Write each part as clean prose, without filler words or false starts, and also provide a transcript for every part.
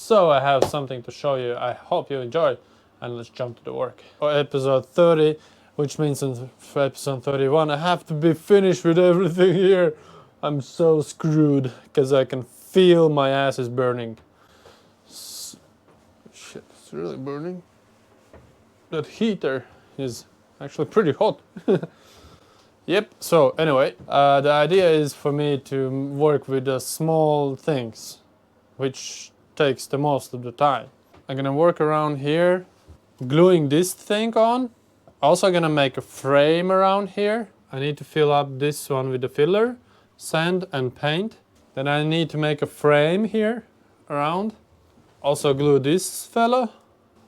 So I have something to show you. I hope you enjoy, and let's jump to the work. For episode 30, which means for episode 31 I have to be finished with everything here. I'm so screwed because I can feel my ass is burning. Shit, it's really burning. That heater is actually pretty hot. Yep, so anyway, the idea is for me to work with the small things, which takes the most of the time. I'm gonna work around here, gluing this thing on. Also gonna make a frame around here. I need to fill up this one with the filler, sand and paint. Then I need to make a frame here around. Also glue this fella.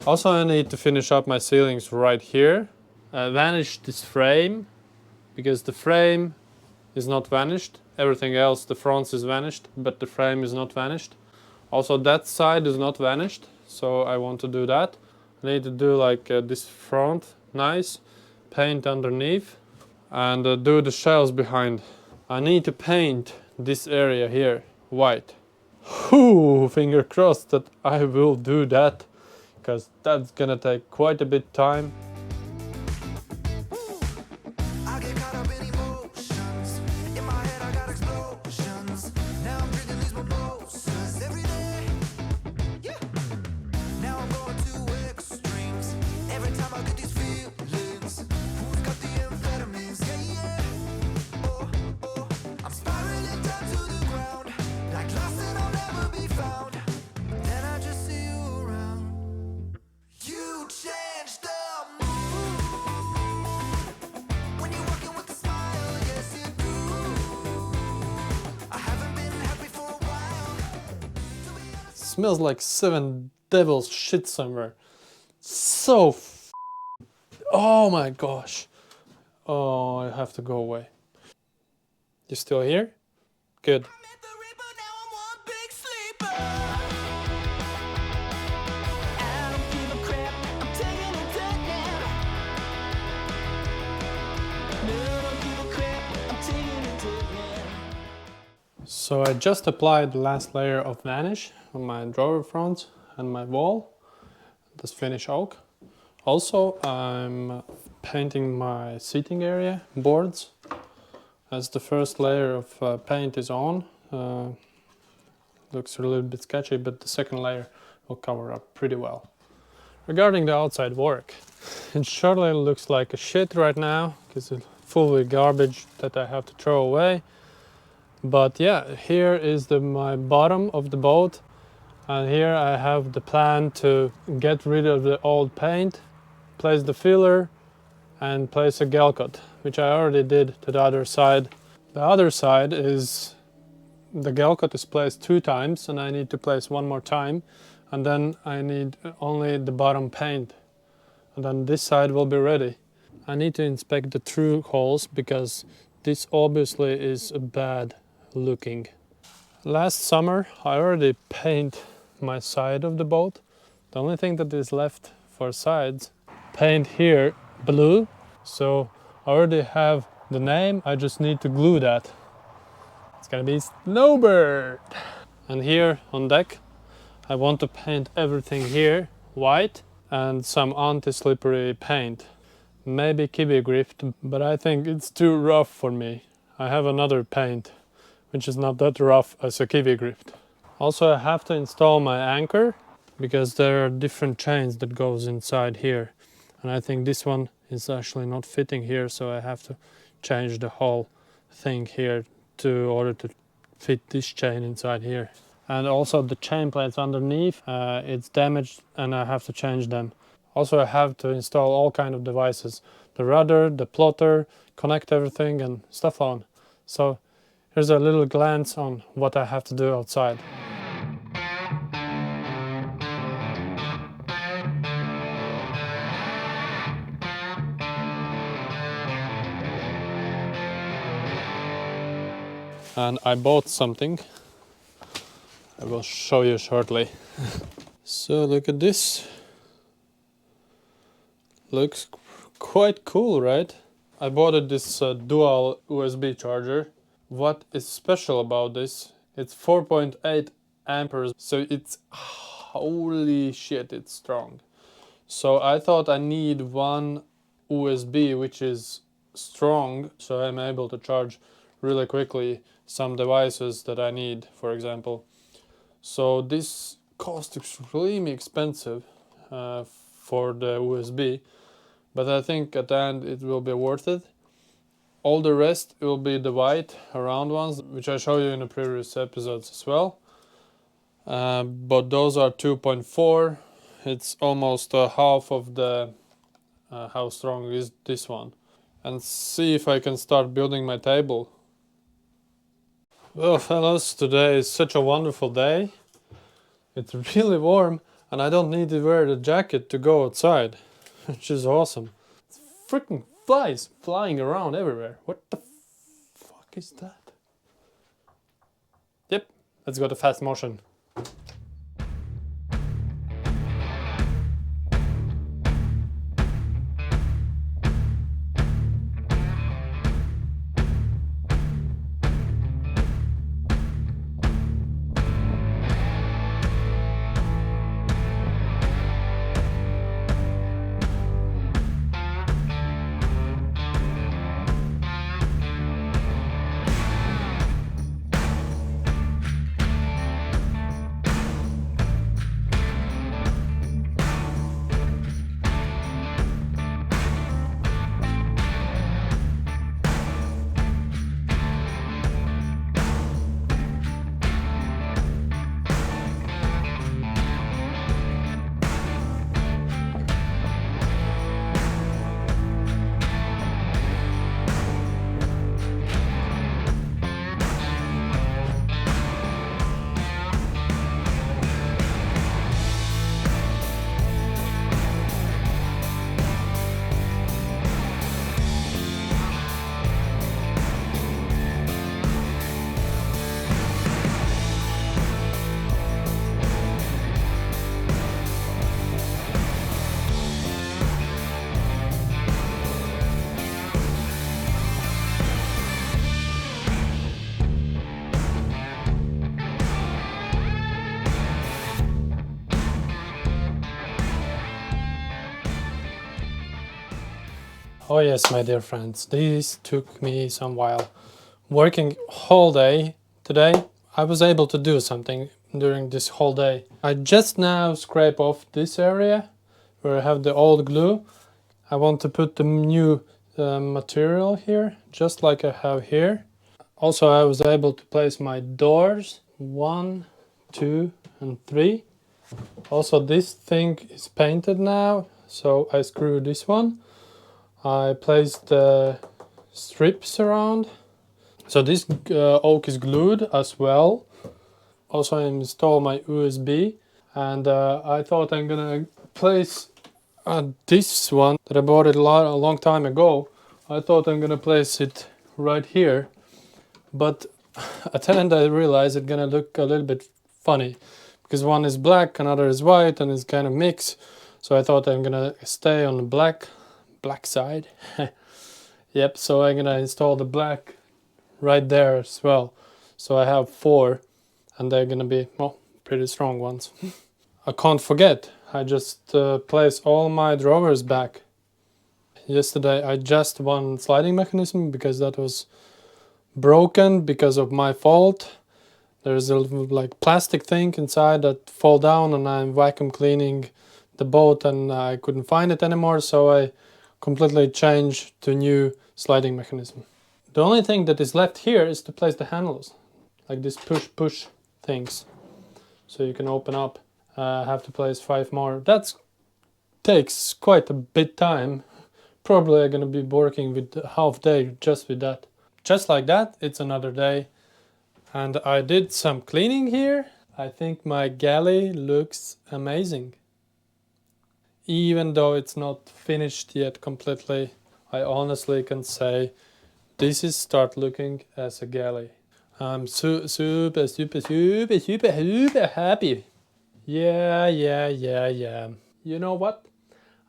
Also I need to finish up my ceilings right here. Vanish this frame, because the frame is not vanished. Everything else, the front is vanished, but the frame is not vanished. Also that side is not vanished, so I want to do that. I need to do like this front, nice, paint underneath, and do the shells behind. I need to paint this area here white. Whew, finger crossed that I will do that, because that's gonna take quite a bit time. Smells like seven devils shit somewhere. So oh my gosh. Oh, I have to go away. You still here? Good. So I just applied the last layer of Vanish on my drawer front and my wall, this finish oak. Also I'm painting my seating area boards. As the first layer of paint is on, looks a little bit sketchy, but the second layer will cover up pretty well. Regarding the outside work, it surely looks like a shit right now because it's full with garbage that I have to throw away. But yeah, here is my bottom of the boat, and here I have the plan to get rid of the old paint, place the filler and place a gal cut, which I already did to the other side. The other side is the gal cut is placed 2 times and I need to place 1 more time, and then I need only the bottom paint, and then this side will be ready. I need to inspect the through holes because this obviously is bad looking. Last summer I already painted my side of the boat. The only thing that is left for sides, paint here blue, so I already have the name, I just need to glue that. It's gonna be Snowbird. And here on deck I want to paint everything here white and some anti-slippery paint, maybe kiwi gripped, but I think it's too rough for me. I have another paint which is not that rough as a kiwi gripped. Also I have to install my anchor because there are different chains that goes inside here, and I think this one is actually not fitting here, so I have to change the whole thing here to order to fit this chain inside here. And also the chain plates underneath, it's damaged and I have to change them. Also I have to install all kind of devices, the rudder, the plotter, connect everything and stuff on. So here's a little glance on what I have to do outside. And I bought something. I will show you shortly. So look at this. Looks quite cool, right? I bought this dual USB charger. What is special about this? It's 4.8 amperes, so it's holy shit, it's strong. So I thought I need one USB which is strong, so I'm able to charge really quickly some devices that I need, for example. So this cost extremely expensive for the USB, but I think at the end it will be worth it. All the rest will be the white round ones, which I show you in the previous episodes as well. But those are 2.4. It's almost half of the how strong is this one. And see if I can start building my table. Well, fellas, today is such a wonderful day. It's really warm and I don't need to wear the jacket to go outside, which is awesome. It's freaking flies flying around everywhere. What the fuck is that? Yep, let's go to fast motion. Oh yes, my dear friends, this took me some while. Working whole day today, I was able to do something during this whole day. I just now scrape off this area where I have the old glue. I want to put the new material here, just like I have here. Also, I was able to place my doors, 1, 2 and 3. Also, this thing is painted now, so I screw this one. I placed the strips around. So this oak is glued as well. Also, I installed my USB, and I thought I'm gonna place this one that I bought a long time ago. I thought I'm gonna place it right here, but at the end I realized it's gonna look a little bit funny because one is black, another is white, and it's kind of mixed. So I thought I'm gonna stay on the black side. Yep, so I'm gonna install the black right there as well. So I have 4, and they're gonna be, well, pretty strong ones. I can't forget, I just placed all my drawers back. Yesterday I just one sliding mechanism because that was broken because of my fault. There's a like plastic thing inside that fall down, and I'm vacuum cleaning the boat and I couldn't find it anymore, so I completely changed to new sliding mechanism. The only thing that is left here is to place the handles, like this push things, so you can open up. I have to place 5 more. That takes quite a bit time. Probably I'm gonna be working with half day just with that. Just like that, it's another day, and I did some cleaning here. I think my galley looks amazing. Even though it's not finished yet completely, I honestly can say this is start looking as a galley. I'm super happy. Yeah. You know what?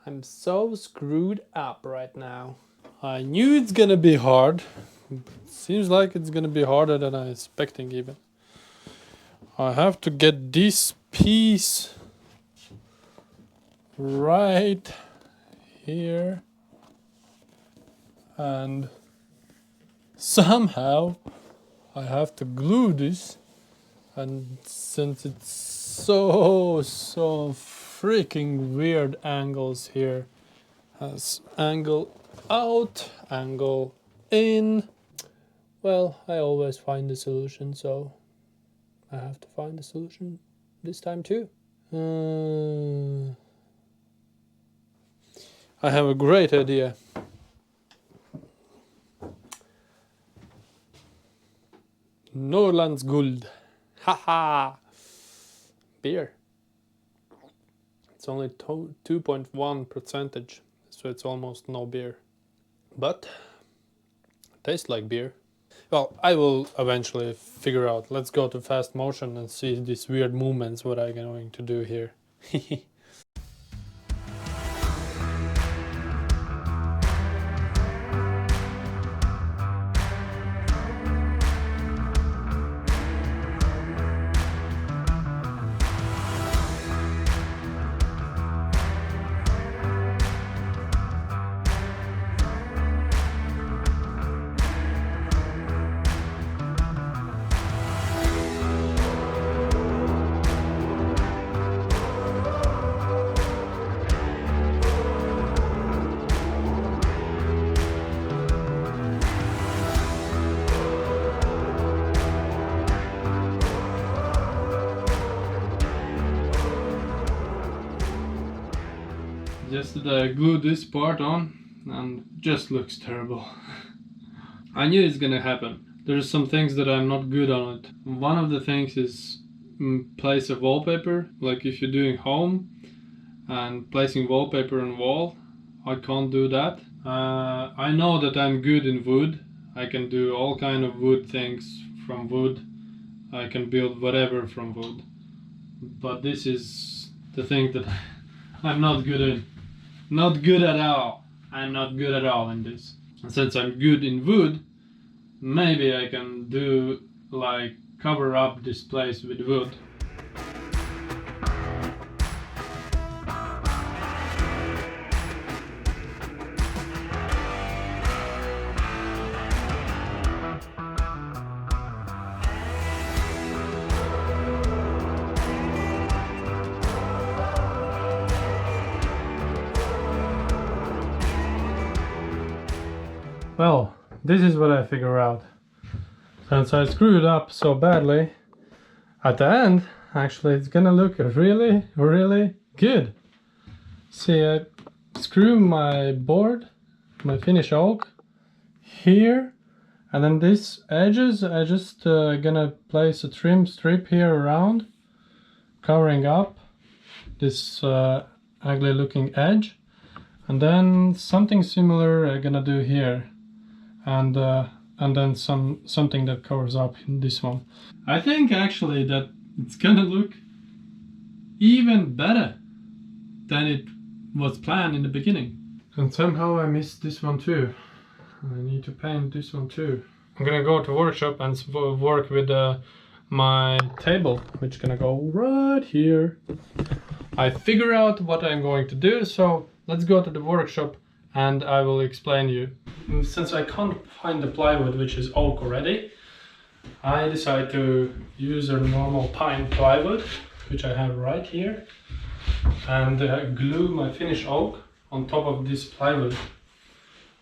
I'm so screwed up right now. I knew it's gonna be hard. Seems like it's gonna be harder than I expecting even. I have to get this piece right here, and somehow I have to glue this, and since it's so freaking weird angles here, has angle out, angle in, well, I always find the solution, so I have to find the solution this time too. I have a great idea. Norrlands Guld. Haha! Beer. It's only 2.1%, so it's almost no beer. But it tastes like beer. Well, I will eventually figure out. Let's go to fast motion and see these weird movements, what I'm going to do here. Just that I glued this part on and just looks terrible. I knew it's gonna happen. There's some things that I'm not good on it. One of the things is place a wallpaper, like if you're doing home and placing wallpaper on wall. I can't do that. I know that I'm good in wood. I can do all kind of wood things from wood. I can build whatever from wood. But this is the thing that I'm not good in. Not good at all. I'm not good at all in this. And since I'm good in wood, maybe I can do like cover up this place with wood. Well, this is what I figure out. Since I screwed up so badly, at the end, actually it's gonna look really, really good. See, I screw my board, my finish oak, here, and then these edges, I just gonna place a trim strip here around, covering up this ugly looking edge, and then something similar I'm gonna do here. And then something that covers up in this one. I think actually that it's gonna look even better than it was planned in the beginning. And somehow I missed this one too. I need to paint this one too. I'm gonna go to workshop and work with my table, which is gonna go right here. I figure out what I'm going to do, so let's go to the workshop and I will explain you. Since I can't find the plywood, which is oak already, I decided to use a normal pine plywood, which I have right here, and glue my finished oak on top of this plywood.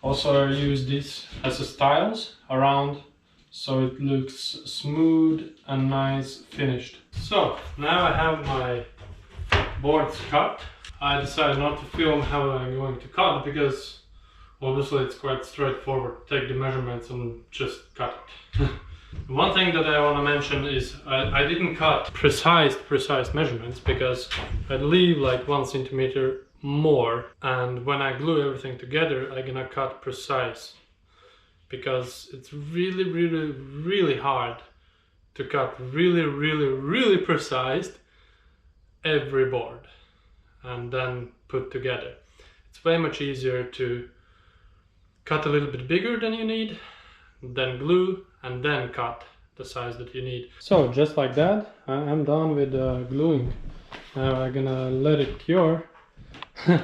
Also I use this as a stiles around, so it looks smooth and nice finished. So now I have my boards cut. I decided not to film how I'm going to cut because obviously it's quite straightforward. Take the measurements and just cut it. One thing that I want to mention is I didn't cut precise measurements because I'd leave like 1 centimeter more, and when I glue everything together I'm gonna cut precise because it's really hard to cut really precise every board and then put together. It's way much easier to cut a little bit bigger than you need, then glue, and then cut the size that you need. So just like that, I'm done with gluing. Now I'm gonna let it cure, A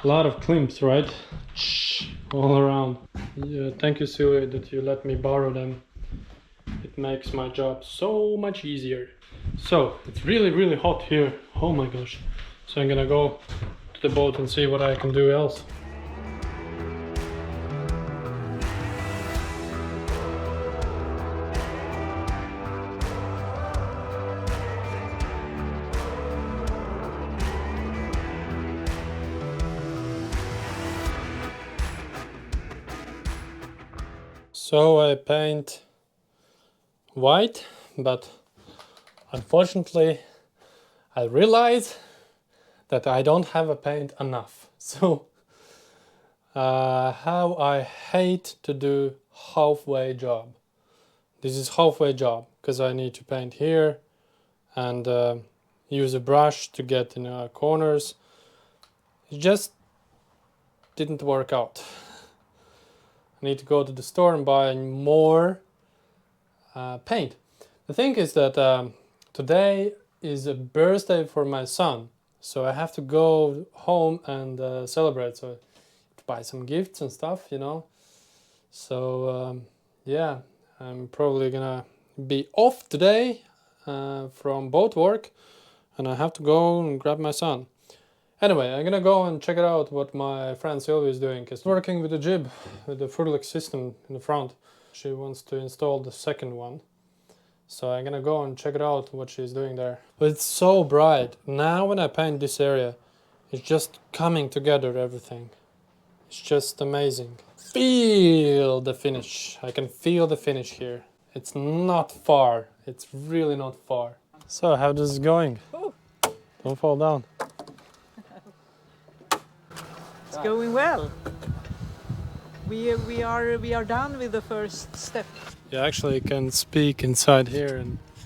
lot of clamps, right? All around. Yeah, thank you, Silvia, that you let me borrow them. It makes my job so much easier. So it's really hot here. Oh my gosh. So I'm gonna go to the boat and see what I can do else. So I paint white, but unfortunately I realize that I don't have a paint enough. So how I hate to do halfway job. This is halfway job because I need to paint here and use a brush to get in corners. It just didn't work out. I need to go to the store and buy more paint. The thing is that today is a birthday for my son, so I have to go home and celebrate. So to buy some gifts and stuff, you know. So yeah, I'm probably gonna be off today from boat work, and I have to go and grab my son. Anyway, I'm gonna go and check it out what my friend Sylvia is doing. She's working with the jib, with the Furlik system in the front. She wants to install the second one. So I'm gonna go and check it out what she's doing there. But it's so bright. Now when I paint this area, it's just coming together, everything. It's just amazing. Feel the finish. I can feel the finish here. It's not far. It's really not far. So how is it going? Oh. Don't fall down. It's going well. We are done with the first step. You actually can speak inside here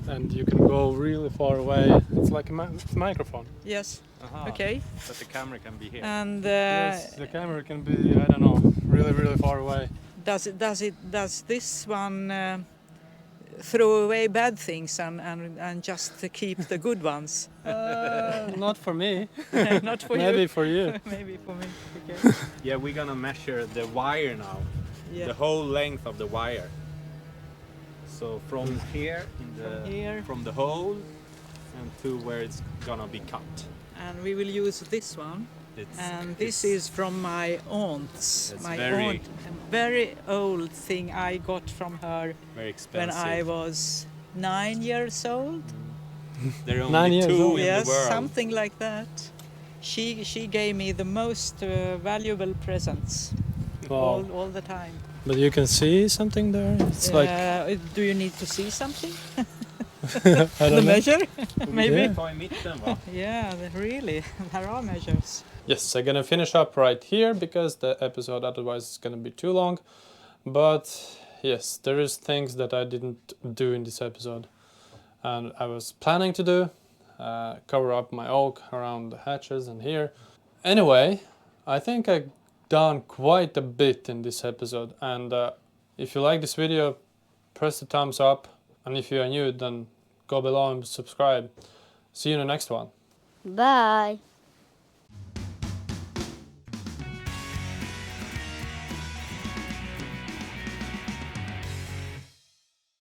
and you can go really far away. It's like a microphone. Yes. Aha. Okay. But the camera can be here. And Yes, the camera can be, I don't know, really far away. does this one throw away bad things and just to keep the good ones? Not for me. Not for Maybe you. for you. Maybe for me. Okay. Yeah, we're gonna measure the wire now. Yeah. The whole length of the wire. So from here, from the hole, and to where it's gonna be cut. And we will use this one. And this is from my aunt's. It's My very- aunt, a very old thing I got from her Very when expensive. I was 9 years old. There are 9 only years two old. in Yes, the world. something like that. She gave me the most valuable presents Wow. all the time. But you can see something there? It's like, Do you need to see something? I The don't know. measure? Maybe. Yeah. Ta i mitten, va? Yeah, really. There are measures. Yes, I'm gonna finish up right here because the episode otherwise is gonna be too long. But yes, there is things that I didn't do in this episode. And I was planning to do, cover up my oak around the hatches and here. Anyway, I think I've done quite a bit in this episode. And if you like this video, press the thumbs up. And if you are new, then go below and subscribe. See you in the next one. Bye.